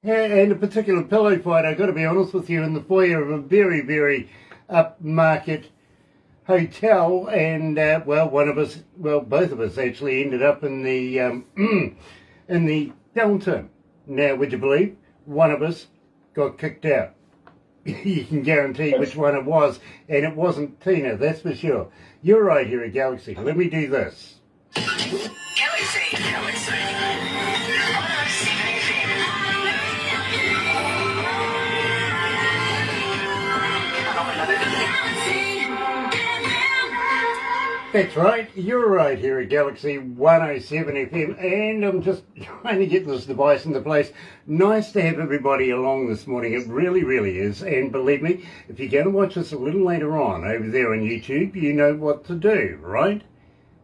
And a particular pillow fight, I've got to be honest with you, in the foyer of a very, very upmarket hotel, and both of us actually ended up in the in the downturn. Now, would you believe one of us got kicked out? You can guarantee which one it was, and it wasn't Tina, that's for sure. You're right here at Galaxy. Let me do this. Galaxy. That's right, you're right here at Galaxy 107 FM, and I'm just trying to get this device into place. Nice to have everybody along this morning, it really, really is, and believe me, if you're going to watch this a little later on over there on YouTube, you know what to do, right?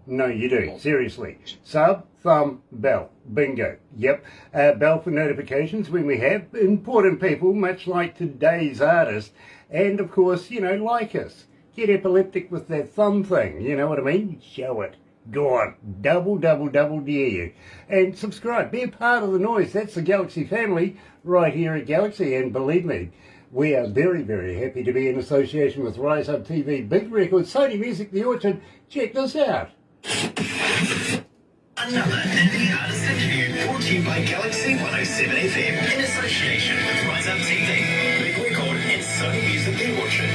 No, you do, seriously. Sub, thumb, bell, bingo, yep. Bell for notifications when we have important people, much like today's artist, and of course, you know, like us. Get epileptic with that thumb thing, you know what I mean? Show it. Go on. Double dare you. And subscribe. Be a part of the noise. That's the Galaxy family right here at Galaxy. And believe me, we are very, very happy to be in association with Rise Up TV, Big Records, Sony Music, The Orchard. Check this out. Another indie artist interview brought to you by Galaxy 107 FM in association with Rise Up TV, Big Record, and Sony Music, The Orchard.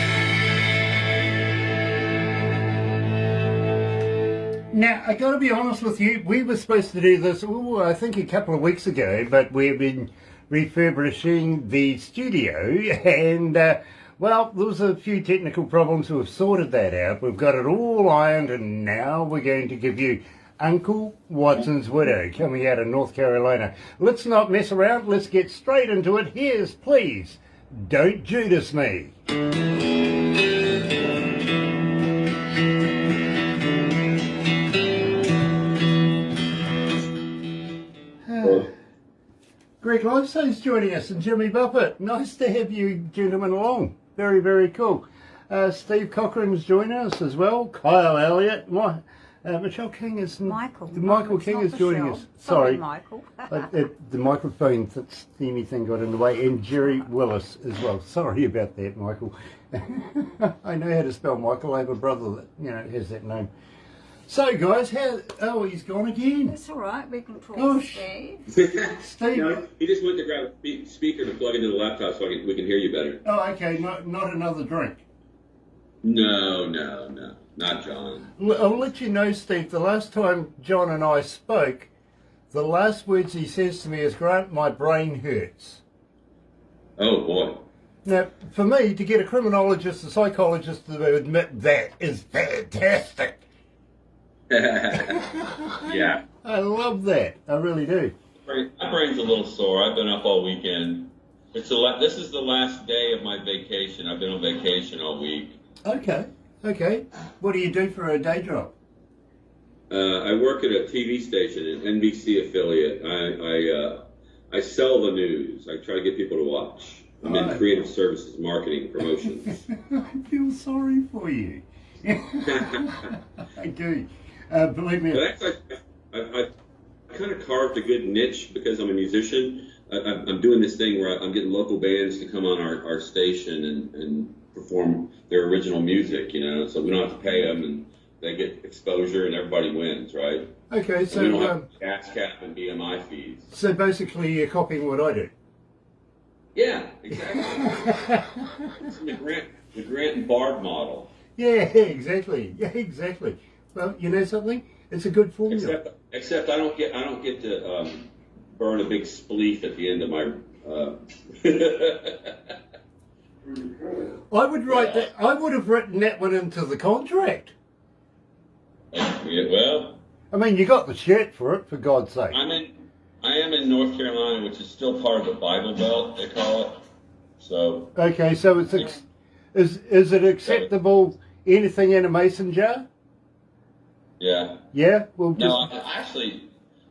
Now, I got to be honest with you, we were supposed to do this, I think a couple of weeks ago, but we've been refurbishing the studio, and, well, there was a few technical problems. We've sorted that out. We've got it all ironed, and now we're going to give you Uncle Watson's Widow coming out of North Carolina. Let's not mess around. Let's get straight into it. Here's, please, Don't Judas Me. Greg Livestone's joining us, and Jimmy Buffett. Nice to have you gentlemen along. Very, very cool. Steve Cochrane's joining us as well. Kyle Elliott. Michelle King is... Michael King is joining us. Sorry. Michael. The microphone thingy thing got in the way. And Jerry Willis as well. Sorry about that, Michael. I know how to spell Michael. I have a brother that, you know, has that name. So, guys, he's gone again. That's all right, we can talk. Gosh. Steve. No, he just went to grab a speaker to plug into the laptop so we can hear you better. Oh, okay, not another drink. No, not John. I'll let you know, Steve, the last time John and I spoke, the last words he says to me is, Grant, my brain hurts. Oh, boy. Now, for me, to get a criminologist, a psychologist to admit that is fantastic. Yeah. I love that. I really do. My brain's a little sore. I've been up all weekend. This is the last day of my vacation. I've been on vacation all week. Okay. What do you do for a day job? I work at a TV station, an NBC affiliate. I sell the news. I try to get people to watch. I'm in creative services, marketing, promotions. I feel sorry for you. I do. Believe me. But I kind of carved a good niche because I'm a musician. I'm doing this thing where I'm getting local bands to come on our station and perform their original music, you know, so we don't have to pay them and they get exposure and everybody wins, right? Okay, so we don't have gas cap and BMI fees. So basically you're copying what I do. Yeah, exactly. It's the Grant and Barb model. Yeah, exactly. Well, you know something? It's a good formula. Except I don't get to burn a big spleef at the end of my. I would write that. I would have written that one into the contract. Yeah, well, I mean, you got the shirt for it, for God's sake. I am in North Carolina, which is still part of the Bible Belt, they call it. So. Okay, so it's is it acceptable? Anything in a mason jar? Yeah. Yeah. Well, just... No,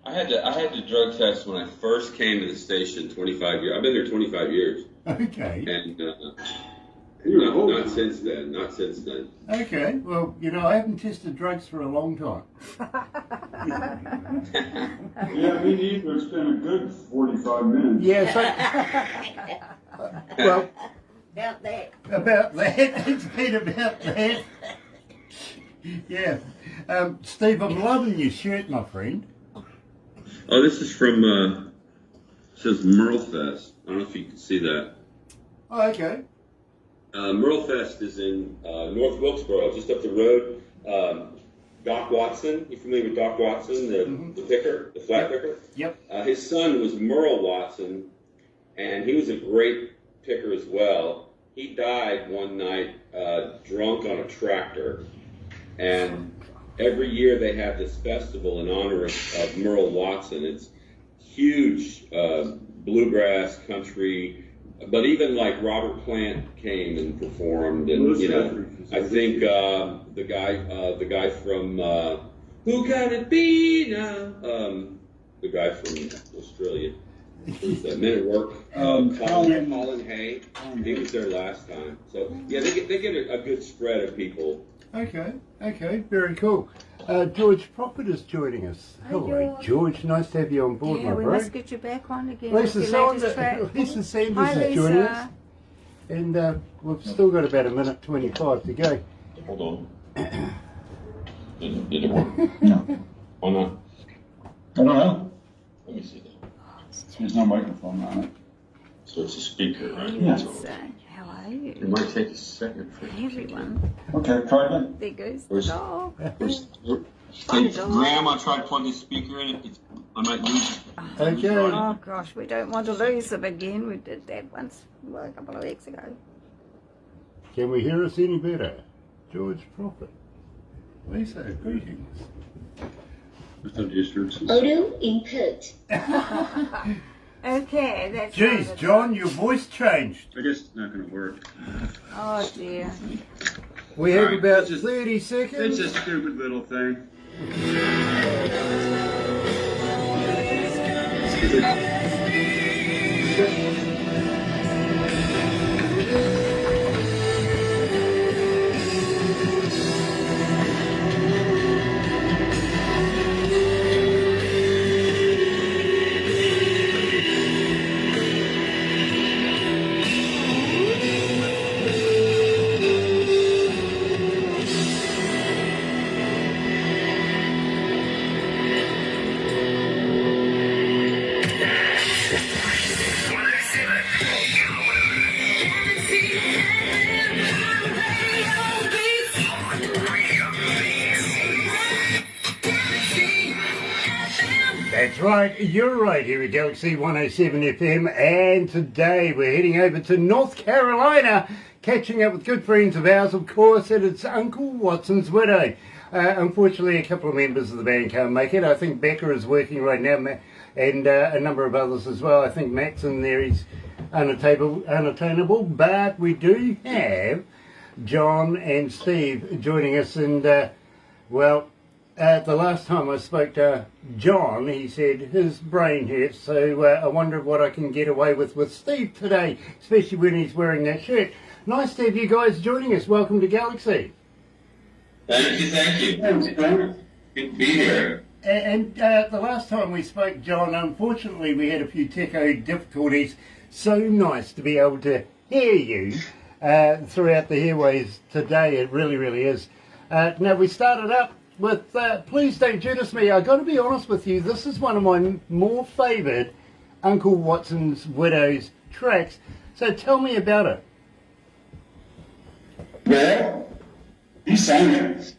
I had to drug test when I first came to the station 25 years. I've been there 25 years. Okay. Not since then. Not since then. Okay, well, you know, I haven't tested drugs for a long time. Yeah, me neither. It's been a good 45 minutes. Yeah, so, well, About that. about that, it's been about that. Yeah. Steve, I'm loving your shirt, my friend. Oh, this is from, it says Merlefest. I don't know if you can see that. Oh, okay. Merlefest is in North Wilkesboro, just up the road. Doc Watson, you familiar with Doc Watson, the picker, the flat picker? Yep. His son was Merle Watson, and he was a great picker as well. He died one night drunk on a tractor, and every year they have this festival in honor of Merle Watson. It's huge bluegrass country, but even like Robert Plant came and performed, and you know, I think the guy from Who Can It Be Now, the guy from Australia, who's Men at Work, Colin Hay, he was there last time. So yeah, they get a good spread of people. Okay, very cool. George Prophet is joining us. Hello, George. Nice to have you on board, Yeah, my we bro. must get you back on again. Lisa with your latest Sanders, track. Lisa Sanders Hi, is joining Lisa. us. And we've still got about a minute 25 to go. Hold on. Did it work? No. Why not? I don't know. Let me see that. There's no microphone on it. So it's a speaker, right? Yeah. So, how are you? It might take a second for Everyone. Okay, try again. There goes the Where's- dog. Hey, Graham, I tried to plug this speaker in. I might lose. Okay. Oh gosh, we don't want to lose them again. We did that once, well, a couple of weeks ago. Can we hear us any better? George Prophet. Lisa, greetings. Audio input. Okay, that's. Jeez, John, your voice changed. I guess it's not going to work. Oh dear. We have Alright, about it's just- 30 seconds. It's a stupid little thing. That's right, you're right here at Galaxy 107 FM, and today we're heading over to North Carolina, catching up with good friends of ours, of course, and it's Uncle Watson's widow. Unfortunately, a couple of members of the band can't make it. I think Becca is working right now, and a number of others as well. I think Matt's in there, he's unattainable, but we do have John and Steve joining us, and the last time I spoke to John, he said his brain hurts, so I wonder what I can get away with Steve today, especially when he's wearing that shirt. Nice to have you guys joining us. Welcome to Galaxy. Thank you. Thanks, Ben. Good to be here. And the last time we spoke, John, unfortunately we had a few techo difficulties. So nice to be able to hear you throughout the airways today. It really, really is. Now, we started up with Please Don't Judas Me. I've got to be honest with you, this is one of my more favoured Uncle Watson's Widow's tracks. So tell me about it. Well, he sang it.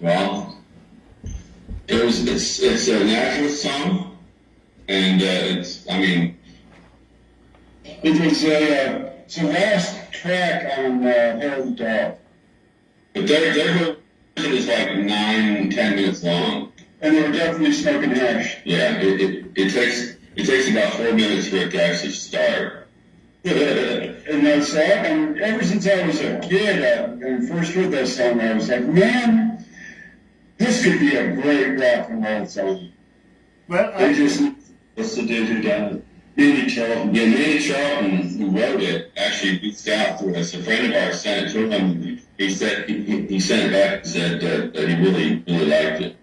Well, it's a natural song, and it's It's the last track on Hair of the Dog. but their version is like 9-10 minutes long. And they were definitely smoking hash. Yeah, it takes about 4 minutes for it to actually start. And that song, and ever since I was a kid, and first heard that song, I was like, man, this could be a great rock and roll song. Well, They just, what's the dude who done it? Manny Charlton, who wrote it, actually reached out to us. A friend of ours sent it to him. He said he sent it back and said that he really liked it.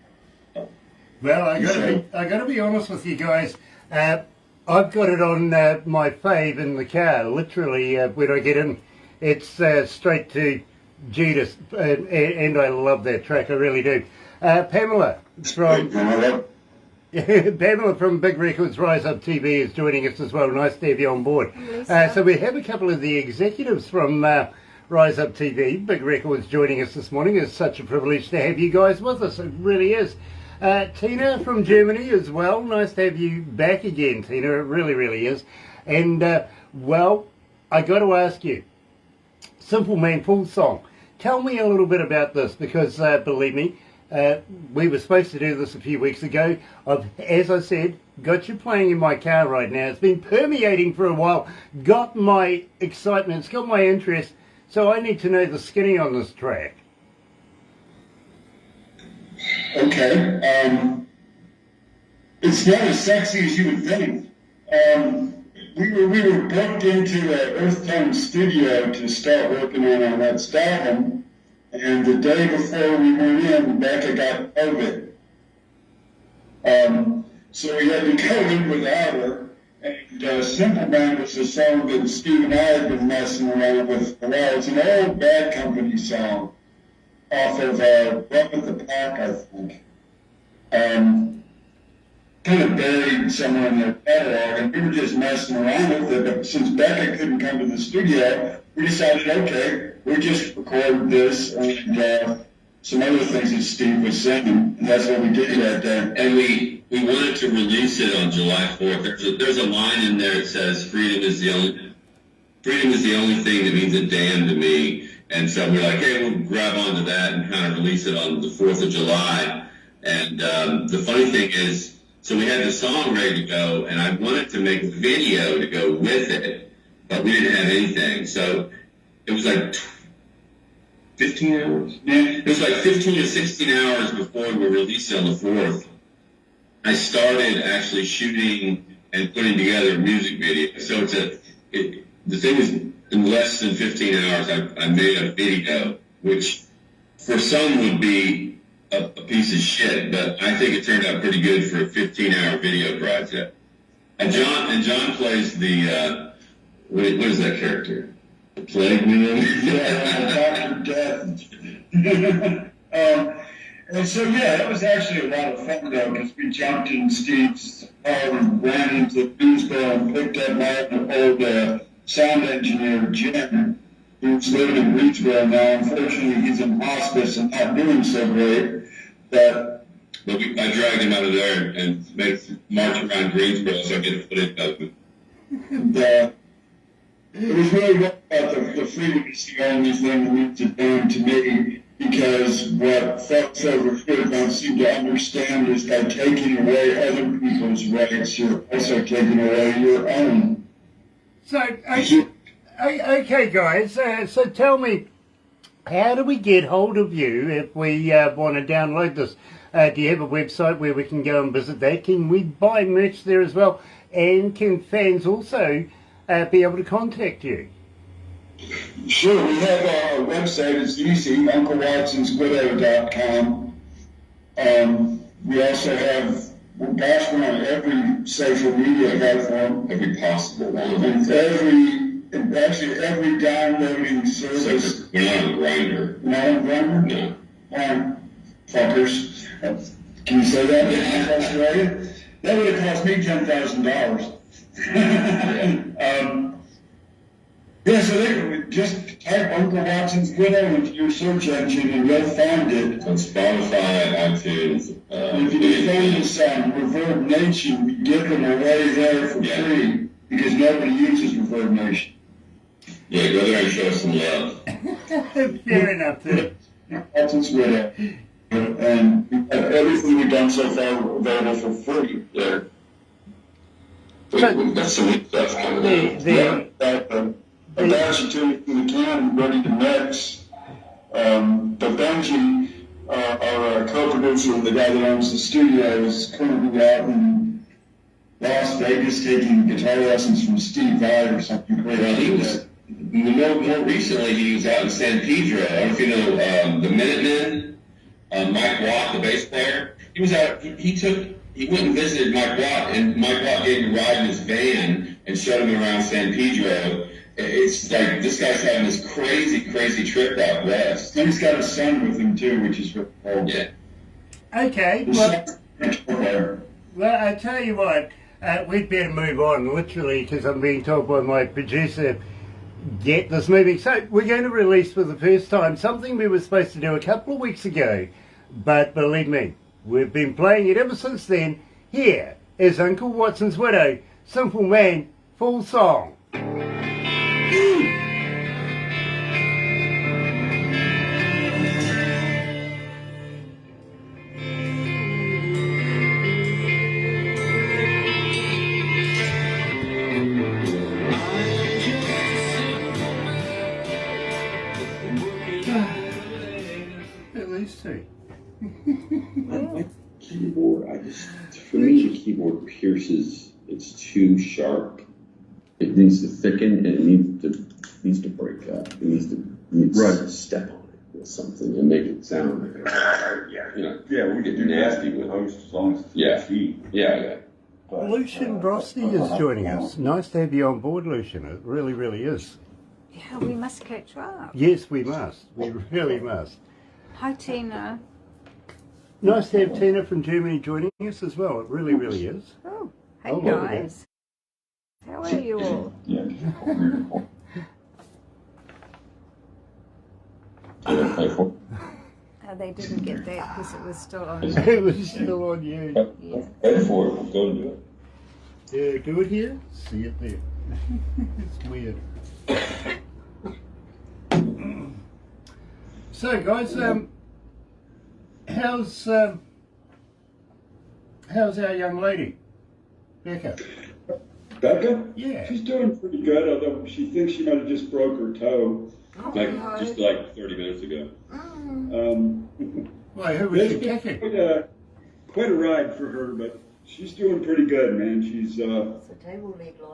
Well, I gotta be honest with you guys. I've got it on my fave in the car. Literally, when I get in, it's straight to Judas, and I love that track. I really do. Pamela from Pamela from Big Records Rise Up TV is joining us as well. Nice to have you on board. So we have a couple of the executives from Rise Up TV, Big Records, joining us this morning. It's such a privilege to have you guys with us. It really is. Tina from Germany as well. Nice to have you back again, Tina. It really, really is. And, well, I got to ask you, Simple Man Full Song. Tell me a little bit about this because, believe me, we were supposed to do this a few weeks ago. I've, as I said, got you playing in my car right now. It's been permeating for a while. Got my excitement. It's got my interest. So I need to know the skinny on this track. Okay. It's not as sexy as you would think. We were booked into an Earth Tone studio to start working on our next album, and the day before we went in, Becca got COVID. So we had to go in without her. And Simple Man was a song that Steve and I had been messing around with for a while. It's an old Bad Company song off of Run with the Pack, I think. Kind of buried somewhere in their catalog, and we were just messing around with it. But since Becca couldn't come to the studio, we decided, okay, we'll just record this and some other things that Steve was singing, and that's what we did that day. And we wanted to release it on July 4th. There's a line in there that says, freedom is the only thing that means a damn to me. And so we're like, hey, we'll grab onto that and kind of release it on the 4th of July. And the funny thing is, so we had the song ready to go, and I wanted to make a video to go with it, but we didn't have anything. So it was like 15 hours? Yeah. It was like 15 to 16 hours before we were released on the 4th. I started actually shooting and putting together a music video. So the thing is, in less than 15 hours, I made a video, which for some would be a piece of shit, but I think it turned out pretty good for a 15-hour video project. And John plays the what is that character? The Plague Man? Yeah, Dr. Death. And so, yeah, that was actually a lot of fun, though, because we jumped in Steve's car and ran into Greensboro and picked up my old sound engineer, Jim, who's living in Greensboro now. Unfortunately, he's in hospice and not doing so great. But I dragged him out of there and made him march around Greensboro so I get footage of him. And, it was really about the freedom is the only thing that means a damn to me, because what folks over here don't seem to understand is by taking away other people's rights, you're also taking away your own. So, okay, guys, so tell me, how do we get hold of you if we want to download this? Do you have a website where we can go and visit that? Can we buy merch there as well? And can fans also be able to contact you? Sure, we have our website. It's easy, unclewatsonswidow.com. We also have, gosh, we're on every social media platform. Every possible one. And every downloading service. We're not on Grindr. Not on Grindr? No. Fuckers. Can you say that in Australia? That would have cost me $10,000. Yeah, so they just type Uncle Watson's Widow into your search engine and you'll find it. On Spotify, iTunes. If you find this Reverb Nation, we give them away there for free because nobody uses Reverb Nation. Yeah, go there and show some love. Fair enough, there. Watson's Widow. And everything we've done so far available for free there. We've got some new stuff coming out. I've actually taken the can ready to mix. But Benji, our co-producer, the guy that owns the studio, is currently out in Las Vegas taking guitar lessons from Steve Vai or something. Well, he was more recently. He was out in San Pedro. I don't know if you know the Minutemen. Mike Watt, the bass player. He was out. He went and visited Mike Watt, and Mike Watt gave him a ride in his van and showed him around San Pedro. It's like this guy's having this crazy trip out west. And he's got a son with him too, which is really cool. Yeah. Okay, well, I tell you what, we'd better move on, literally, because I'm being told by my producer, get this moving. So we're going to release for the first time something we were supposed to do a couple of weeks ago, but believe me, we've been playing it ever since then. Here is Uncle Watson's Widow, Simple Man, full song. At least two. My keyboard, for me, the keyboard pierces. It's too sharp. It needs to thicken, and it needs to break up. It needs to step on it with something and make it sound like we get nasty with host as long as it's heat. Yeah. But, Lucian Brosty is joining us. Nice to have you on board, Lucian. It really, really is. Yeah, we must catch up. Yes, we must. We really must. Hi, Tina. Nice to have Tina from Germany joining us as well. It really, really is. Oh, hey Oh, look at guys. How are you all? Yeah. They didn't get that because it was still on. It was still on you. Yeah. Wait for it. We'll go and do it. Yeah, do it here. See it there. It's weird. So, guys, how's our young lady, Becca? Becca? Yeah. She's doing pretty good, although she thinks she might have just broke her toe. Just like 30 minutes ago. Why, who was she It's been kicking? quite a ride for her, but she's doing pretty good, man. She's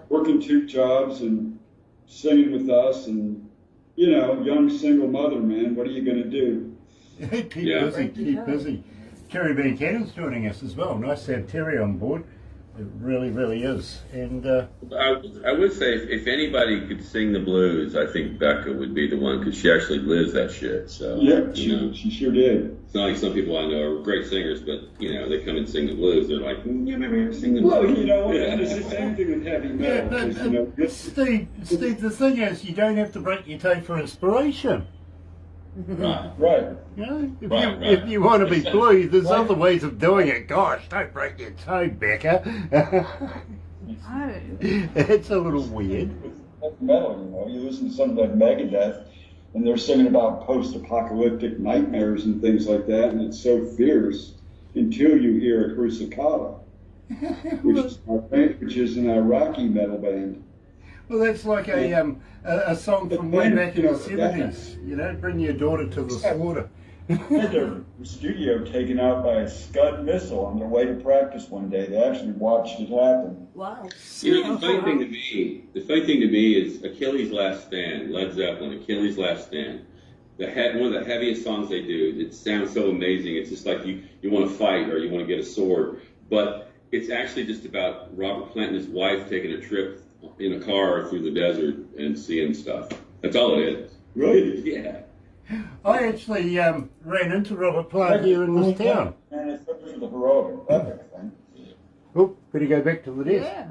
working 2 jobs and singing with us, and young single mother, man. What are you gonna do? Keep busy. Terry Van Cannon's joining us as well. Nice to have Terry on board. It really, really is. And I would say if anybody could sing the blues, I think Becca would be the one because she actually lives that shit. So Yeah, she sure did. it's not like some people I know are great singers, but they come and sing the blues. They're like, yeah, maybe sing the blues. Well, Yeah. and it's the same thing with heavy yeah, metal. but Steve, the thing is, you don't have to break your toe for inspiration. Right. You know, Right. if you want to be blues, there's other ways of doing it. Gosh, don't break your toe, Becca. Oh. It's a little weird. Heavy metal, you listen to something like Megadeth, and they're singing about post-apocalyptic nightmares and things like that, and it's so fierce until you hear a Crucicata, which is an Iraqi metal band. Well, that's like a song from way back in the 70s. Bring your daughter to the slaughter. Had their studio taken out by a Scud missile on their way to practice one day. They actually watched it happen. Wow. The funny thing to me is Achilles' Last Stand, Led Zeppelin, Achilles' Last Stand. One of the heaviest songs they do. It sounds so amazing. It's just like you want to fight or you want to get a sword. But it's actually just about Robert Plant and his wife taking a trip in a car through the desert and seeing stuff. That's all it is. Really? Yeah. I actually ran into Robert Plant here in this town. And it's for the heroic epic thing. Oh, better go back to the desk.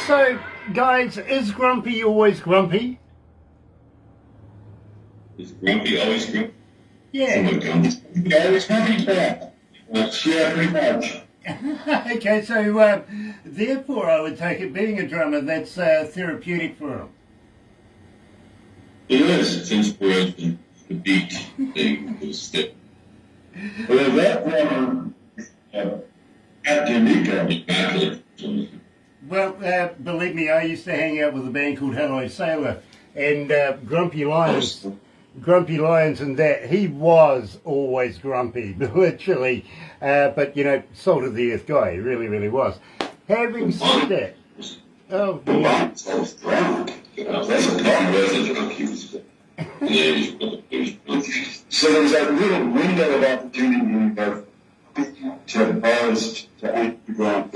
So, guys, is Grumpy always grumpy? Is Grumpy always grumpy? Yeah. Someone comes. Yeah, it's pretty bad. Yeah, pretty much. Okay, so therefore I would take it, being a drummer, that's therapeutic for him. It is. It's inspiration. The beat thing is stick. Well, that one, Captain Nico. Exactly. Well, believe me, I used to hang out with a band called Hello Sailor, and Grumpy Lions and that, he was always grumpy, literally, but, you know, salt of the earth guy, he really, really was. Having said that, oh, yeah. That's a So there's that little window of opportunity to buzz, to underground.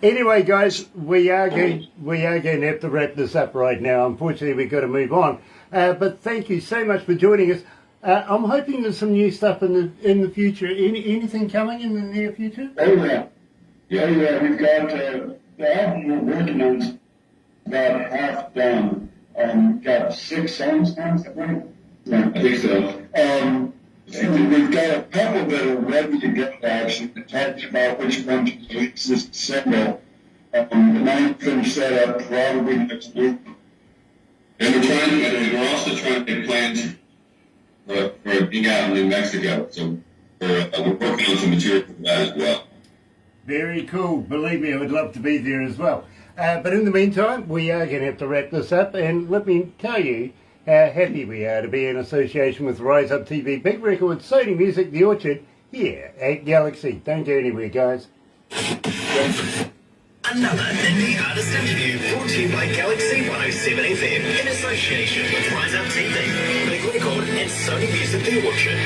Anyway, guys, we are going to have to wrap this up right now. Unfortunately, we've got to move on. But thank you so much for joining us. I'm hoping there's some new stuff in the future. Anything coming in the near future? Oh yeah, yeah. We've got the album we're working on is about half done. Got 6 songs now, is that right? Yeah, I think so. And we've got a couple that are ready to go, actually, to talk about which one to release this single. And I'm going to set up probably next week. And we're also trying to make plans for a gig out in New Mexico. So we're working on some material for that as well. Very cool. Believe me, I would love to be there as well. But in the meantime, we are going to have to wrap this up. And let me tell you how happy we are to be in association with Rise Up TV, Big Record, Sony Music, The Orchard, here at Galaxy. Don't go anywhere, guys. Another indie artist interview brought to you by Galaxy 107 FM in association with Rise Up TV, Big Record and Sony Music The Orchard.